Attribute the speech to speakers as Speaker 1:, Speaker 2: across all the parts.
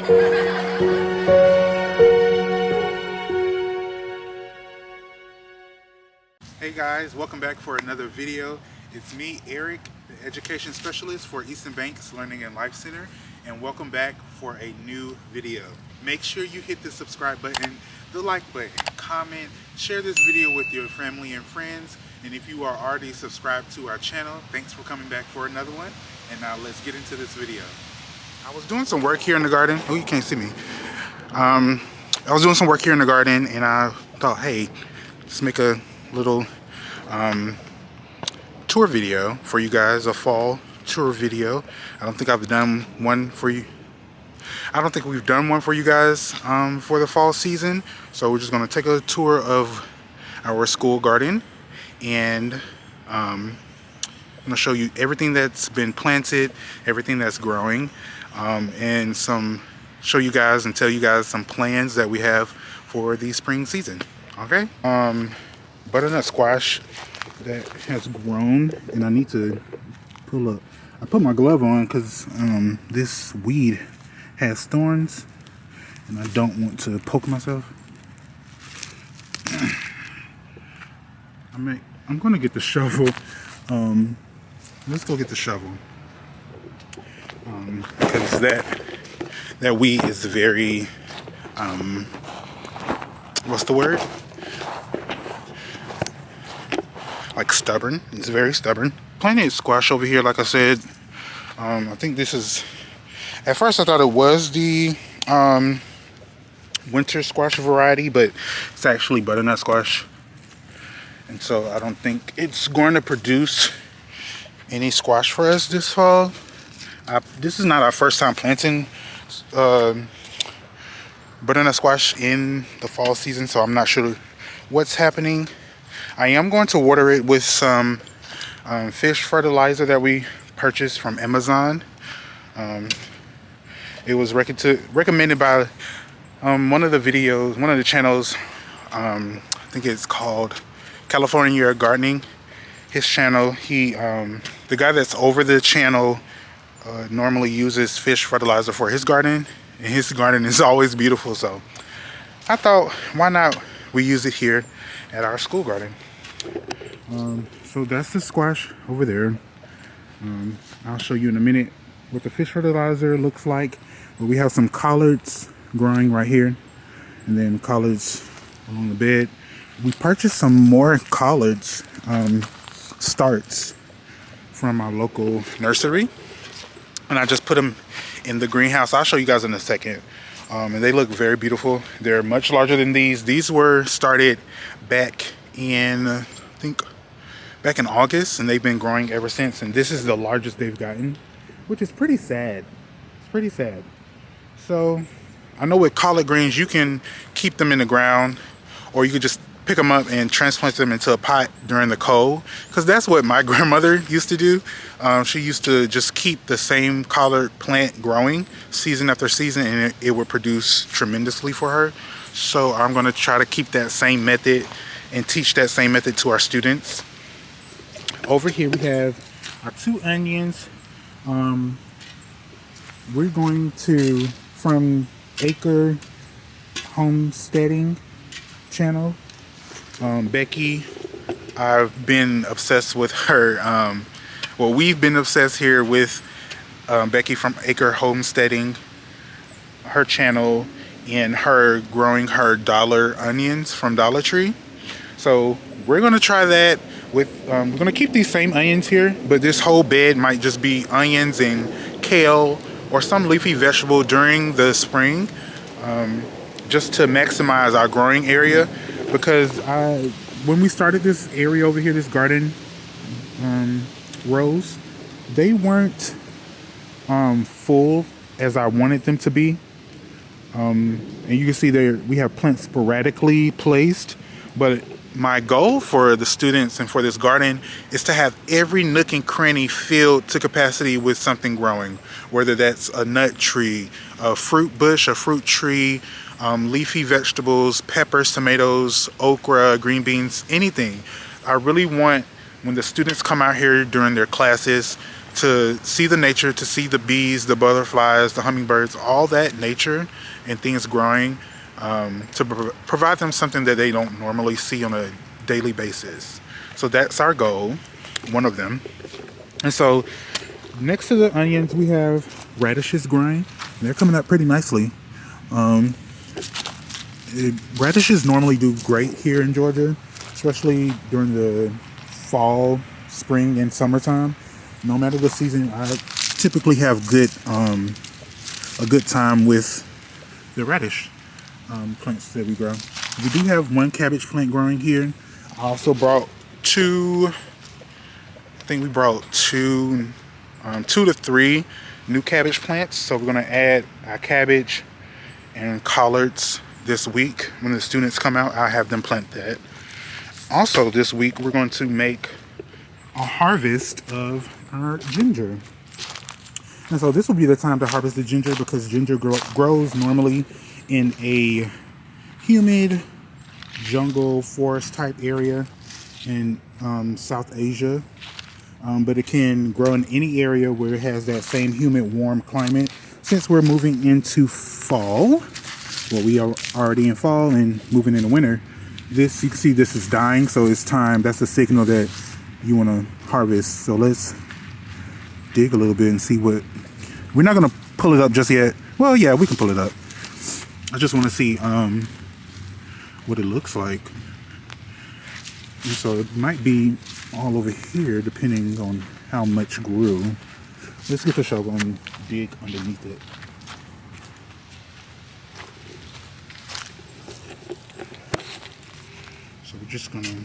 Speaker 1: Hey guys, welcome back for another video. It's me, Eric, the Education Specialist for Eastern Banks Learning and Life Center, and welcome back for a new video. Make sure you hit the subscribe button, the like button, comment, share this video with your family and friends, and if you are already subscribed to our channel, thanks for coming back for another one. And now let's get into this video. I was doing some work here in the garden. Oh, you can't see me. I was doing some work here in the garden, and I thought, hey, let's make a little tour video for you guys, a fall tour video. I don't think I've done one for you. I don't think we've done one for you guys for the fall season. So we're just going to take a tour of our school garden, and I'm going to show you everything that's been planted, everything that's growing, and show you guys and tell you guys some plans that we have for the spring season. Okay. Butternut squash that has grown, and I need to pull up. I put my glove on because this weed has thorns and I don't want to poke myself. I'm gonna get the shovel. Let's go get the shovel because that weed is very what's the word? Like stubborn. It's very stubborn. Planted squash over here, like I said. I think this is, at first I thought it was the winter squash variety, but it's actually butternut squash, and so I don't think it's going to produce any squash for us this fall. This is not our first time planting butternut squash in the fall season, so I'm not sure what's happening. I am going to water it with some fish fertilizer that we purchased from Amazon. It was recommended by one of the channels. I think it's called California Gardening. His channel, the guy that's over the channel normally uses fish fertilizer for his garden, and his garden is always beautiful. So I thought, why not we use it here at our school garden. So that's the squash over there. I'll show you in a minute what the fish fertilizer looks like. But we have some collards growing right here, and then collards along the bed. We purchased some more collards starts from our local nursery, and I just put them in the greenhouse. I'll show you guys in a second. And they look very beautiful. They're much larger than these. These were started back in, I think, back in August, and they've been growing ever since. And this is the largest they've gotten, which is pretty sad. It's pretty sad. So I know with collard greens, you can keep them in the ground, or you could just pick them up and transplant them into a pot during the cold, because that's what my grandmother used to do. She used to just keep the same collard plant growing season after season, and it would produce tremendously for her. So I'm going to try to keep that same method and teach that same method to our students. Over here we have our 2 onions. We're going to, from Acre Homesteading channel, Becky, I've been obsessed with her. Well, we've been obsessed here with Becky from Acre Homesteading, her channel, and her growing her dollar onions from Dollar Tree. So we're gonna try that with, we're gonna keep these same onions here, but this whole bed might just be onions and kale or some leafy vegetable during the spring, just to maximize our growing area. Because when we started this area over here, this garden rows, they weren't full as I wanted them to be. And you can see there we have plants sporadically placed, but my goal for the students and for this garden is to have every nook and cranny filled to capacity with something growing, whether that's a nut tree, a fruit bush, a fruit tree, leafy vegetables, peppers, tomatoes, okra, green beans, anything. I really want, when the students come out here during their classes, to see the nature, to see the bees, the butterflies, the hummingbirds, all that nature and things growing, to provide them something that they don't normally see on a daily basis. So that's our goal, one of them. And so next to the onions, we have radishes growing. They're coming up pretty nicely. Radishes normally do great here in Georgia, especially during the fall, spring, and summertime. No matter the season, I typically have a good time with the radish plants that we grow. We do have one cabbage plant growing here. I also brought two to three new cabbage plants. So we're gonna add our cabbage and collards this week. When the students come out, I'll have them plant that. Also this week, we're going to make a harvest of our ginger. And so this will be the time to harvest the ginger, because ginger grows normally in a humid jungle forest type area in South Asia. But it can grow in any area where it has that same humid, warm climate. Since we're moving into fall, well, we are already in fall and moving into winter, this, you can see this is dying, so it's time. That's a signal that you want to harvest. So let's dig a little bit and see what, we're not going to pull it up just yet. Well, yeah, we can pull it up. I just want to see what it looks like. And so it might be all over here depending on how much grew. Let's get the shovel and dig underneath it. So we're just gonna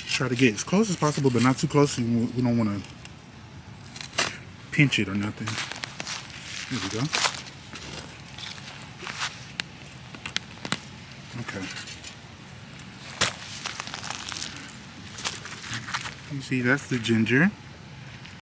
Speaker 1: try to get as close as possible, but not too close. We don't want to pinch it or nothing. There we go. Okay. You see, that's the ginger.